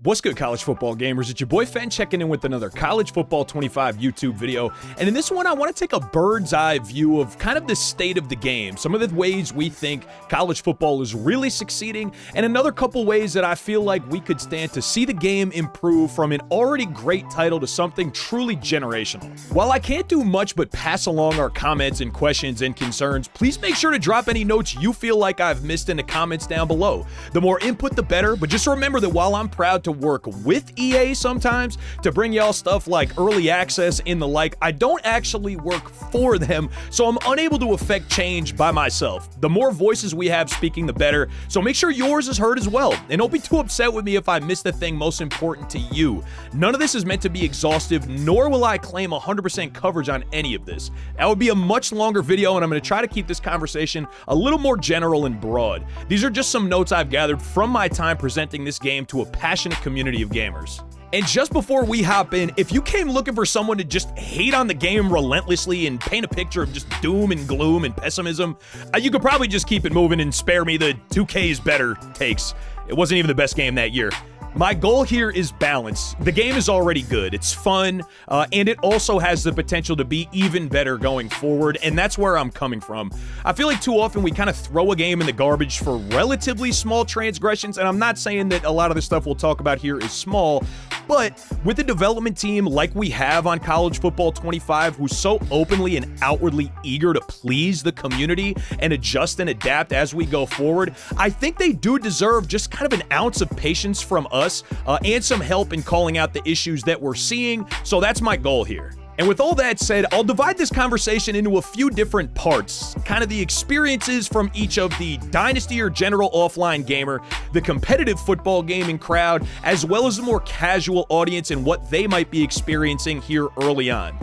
What's good, college football gamers? It's your boy Fen checking in with another College Football 25 YouTube video. And in this one, I want to take a bird's eye view of kind of the state of the game, some of the ways we think college football is really succeeding, and another couple ways that I feel like we could stand to see the game improve from an already great title to something truly generational. While I can't do much but pass along our comments and questions and concerns, please make sure to drop any notes you feel like I've missed in the comments down below. The more input, the better, but just remember that while I'm proud to work with EA sometimes to bring y'all stuff like early access and the like, I don't actually work for them, so I'm unable to affect change by myself. The more voices we have speaking, the better, so make sure yours is heard as well. And don't be too upset with me if I miss the thing most important to you. None of this is meant to be exhaustive, nor will I claim 100% coverage on any of this. That would be a much longer video, and I'm going to try to keep this conversation a little more general and broad. These are just some notes I've gathered from my time presenting this game to a passionate community of gamers. And just before we hop in, if you came looking for someone to just hate on the game relentlessly and paint a picture of just doom and gloom and pessimism, you could probably just keep it moving and spare me the 2K's better takes. It wasn't even the best game that year. My goal here is balance. The game is already good, it's fun, and it also has the potential to be even better going forward, and that's where I'm coming from. I feel like too often we kind of throw a game in the garbage for relatively small transgressions, and I'm not saying that a lot of the stuff we'll talk about here is small, but with a development team like we have on College Football 25, who's so openly and outwardly eager to please the community and adjust and adapt as we go forward, I think they do deserve just kind of an ounce of patience from us and some help in calling out the issues that we're seeing, so that's my goal here. And with all that said, I'll divide this conversation into a few different parts, kind of the experiences from each of the dynasty or general offline gamer, the competitive football gaming crowd, as well as the more casual audience and what they might be experiencing here early on.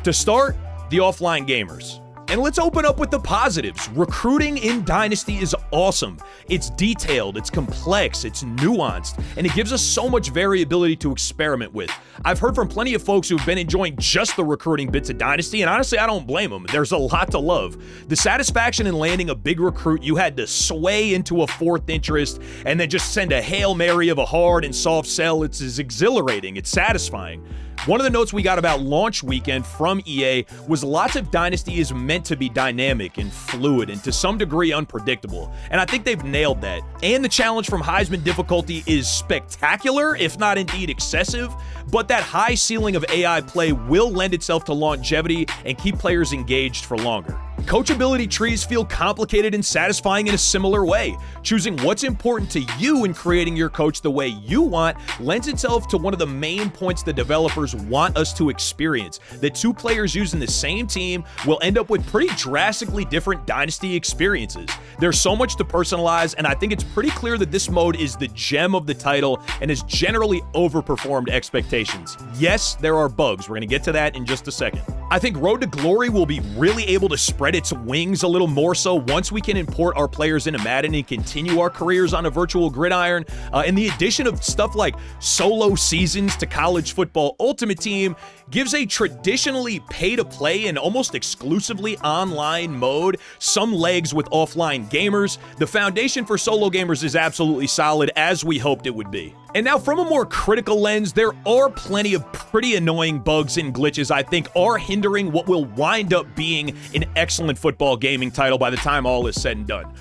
To start, the offline gamers. And let's open up with the positives. Recruiting in Dynasty is awesome. It's detailed, it's complex, it's nuanced, and it gives us so much variability to experiment with. I've heard from plenty of folks who've been enjoying just the recruiting bits of Dynasty, and honestly, I don't blame them. There's a lot to love. The satisfaction in landing a big recruit you had to sway into a fourth interest and then just send a Hail Mary of a hard and soft sell, it's exhilarating, it's satisfying. One of the notes we got about launch weekend from EA was lots of Dynasty is meant to be dynamic and fluid and to some degree unpredictable, and I think they've nailed that. And the challenge from Heisman difficulty is spectacular, if not indeed excessive, but that high ceiling of AI play will lend itself to longevity and keep players engaged for longer. Coachability trees feel complicated and satisfying in a similar way. Choosing what's important to you in creating your coach the way you want lends itself to one of the main points the developers want us to experience, that two players using the same team will end up with pretty drastically different Dynasty experiences. There's so much to personalize, and I think it's pretty clear that this mode is the gem of the title and has generally overperformed expectations. Yes, there are bugs. We're going to get to that in just a second. I think Road to Glory will be really able to spread its wings a little more so once we can import our players into Madden and continue our careers on a virtual gridiron. And the addition of stuff like solo seasons to College Football Ultimate Team gives a traditionally pay-to-play and almost exclusively online mode some legs with offline gamers. The foundation for solo gamers is absolutely solid, as we hoped it would be. And now from a more critical lens, there are plenty of pretty annoying bugs and glitches I think are hindering what will wind up being an excellent football gaming title by the time all is said and done.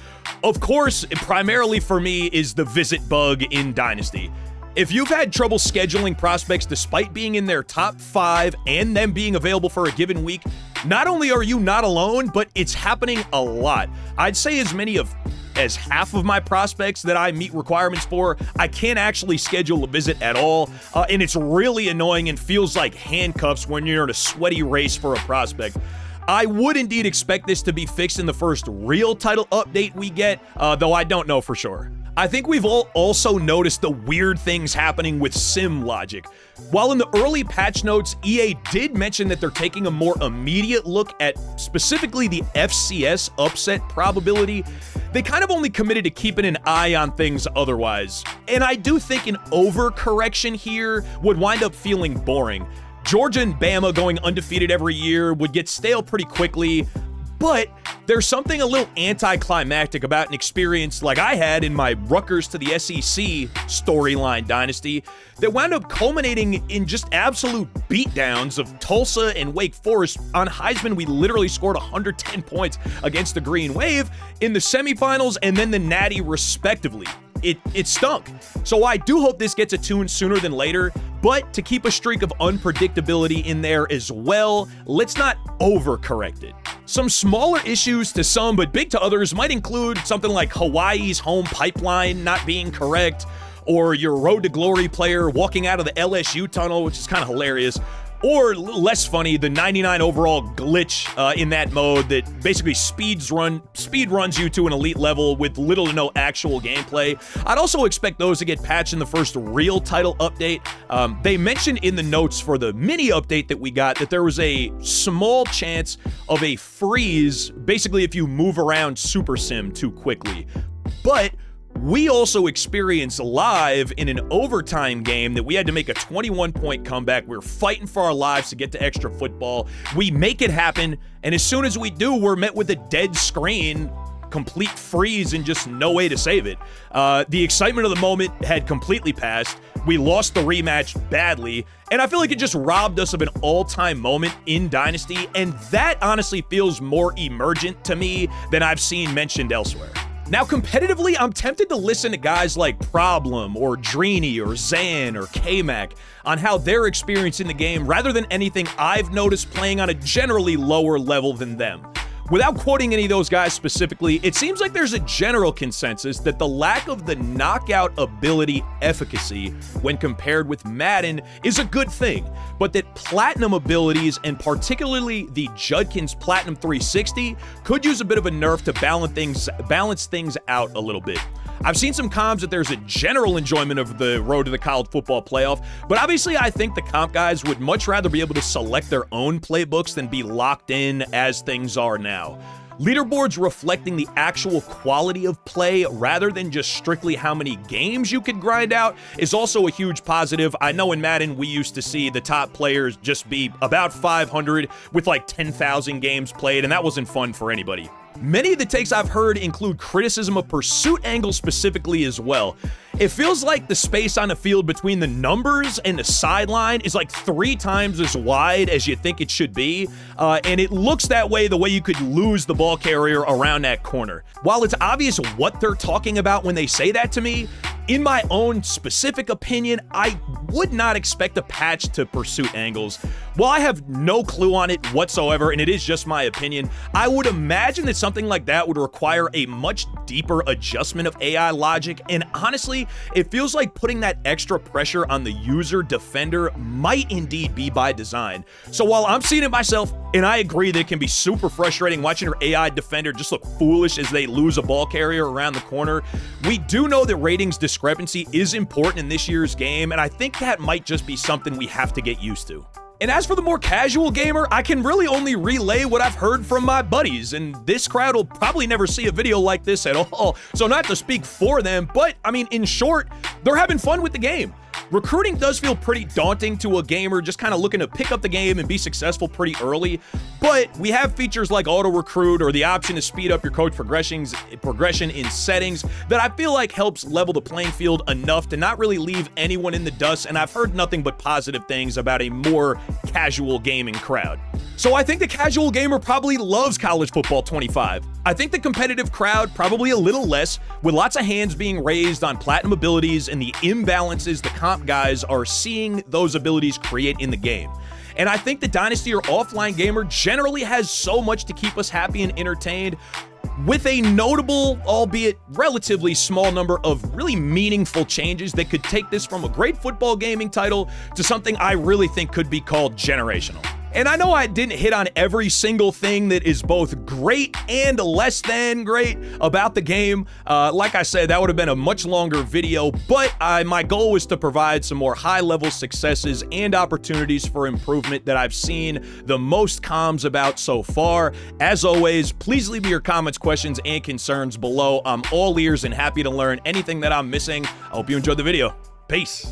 Of course, primarily for me is the visit bug in Dynasty. If you've had trouble scheduling prospects despite being in their top 5 and them being available for a given week, not only are you not alone, but it's happening a lot. I'd say as half of my prospects that I meet requirements for, I can't actually schedule a visit at all, and it's really annoying and feels like handcuffs when you're in a sweaty race for a prospect. I would indeed expect this to be fixed in the first real title update we get, though I don't know for sure. I think we've all also noticed the weird things happening with sim logic. While in the early patch notes, EA did mention that they're taking a more immediate look at specifically the FCS upset probability, they kind of only committed to keeping an eye on things otherwise. And I do think an overcorrection here would wind up feeling boring. Georgia and Bama going undefeated every year would get stale pretty quickly, But there's something a little anticlimactic about an experience like I had in my Rutgers to the SEC storyline dynasty that wound up culminating in just absolute beatdowns of Tulsa and Wake Forest. On Heisman, we literally scored 110 points against the Green Wave in the semifinals and then the Natty respectively. It stunk. So I do hope this gets a tune sooner than later, but to keep a streak of unpredictability in there as well, let's not overcorrect it. Some smaller issues to some, but big to others might include something like Hawaii's home pipeline not being correct, or your Road to Glory player walking out of the LSU tunnel, which is kind of hilarious. Or less funny, the 99 overall glitch in that mode that basically speed runs you to an elite level with little to no actual gameplay. I'd also expect those to get patched in the first real title update. They mentioned in the notes for the mini update that we got that there was a small chance of a freeze, basically if you move around Super Sim too quickly. But we also experienced live in an overtime game that we had to make a 21-point comeback. We were fighting for our lives to get to extra football. We make it happen, and as soon as we do, we're met with a dead screen, complete freeze, and just no way to save it. The excitement of the moment had completely passed. We lost the rematch badly, and I feel like it just robbed us of an all-time moment in Dynasty, and that honestly feels more emergent to me than I've seen mentioned elsewhere. Now, competitively, I'm tempted to listen to guys like Problem or Dreeny or Zan or K-Mac on how they're experiencing the game rather than anything I've noticed playing on a generally lower level than them. Without quoting any of those guys specifically, it seems like there's a general consensus that the lack of the knockout ability efficacy when compared with Madden is a good thing, but that Platinum abilities, and particularly the Judkins Platinum 360, could use a bit of a nerf to balance things out a little bit. I've seen some comms that there's a general enjoyment of the road to the college football playoff, but obviously I think the comp guys would much rather be able to select their own playbooks than be locked in as things are now. Leaderboards reflecting the actual quality of play rather than just strictly how many games you could grind out is also a huge positive. I know in Madden we used to see the top players just be about 500 with like 10,000 games played, and that wasn't fun for anybody. Many of the takes I've heard include criticism of pursuit angles specifically as well. It feels like the space on the field between the numbers and the sideline is like 3 times as wide as you think it should be, and it looks that way the way you could lose the ball carrier around that corner. While it's obvious what they're talking about when they say that to me, in my own specific opinion, I would not expect a patch to pursuit angles. While I have no clue on it whatsoever, and it is just my opinion, I would imagine that something like that would require a much deeper adjustment of AI logic, and honestly, it feels like putting that extra pressure on the user defender might indeed be by design. So while I'm seeing it myself, and I agree that it can be super frustrating watching your AI defender just look foolish as they lose a ball carrier around the corner, we do know that ratings discrepancy is important in this year's game, and I think that might just be something we have to get used to. And as for the more casual gamer, I can really only relay what I've heard from my buddies, and this crowd will probably never see a video like this at all, so not to speak for them, but I mean, in short, they're having fun with the game. Recruiting does feel pretty daunting to a gamer just kind of looking to pick up the game and be successful pretty early, but we have features like auto recruit or the option to speed up your coach progression in settings that I feel like helps level the playing field enough to not really leave anyone in the dust, and I've heard nothing but positive things about a more casual gaming crowd. So I think the casual gamer probably loves College Football 25. I think the competitive crowd probably a little less, with lots of hands being raised on platinum abilities and the imbalances the comp guys are seeing those abilities create in the game. And I think the Dynasty or offline gamer generally has so much to keep us happy and entertained, with a notable, albeit relatively small number of really meaningful changes that could take this from a great football gaming title to something I really think could be called generational. And I know I didn't hit on every single thing that is both great and less than great about the game. Like I said, that would have been a much longer video, but my goal was to provide some more high-level successes and opportunities for improvement that I've seen the most comms about so far. As always, please leave me your comments, questions, and concerns below. I'm all ears and happy to learn anything that I'm missing. I hope you enjoyed the video. Peace.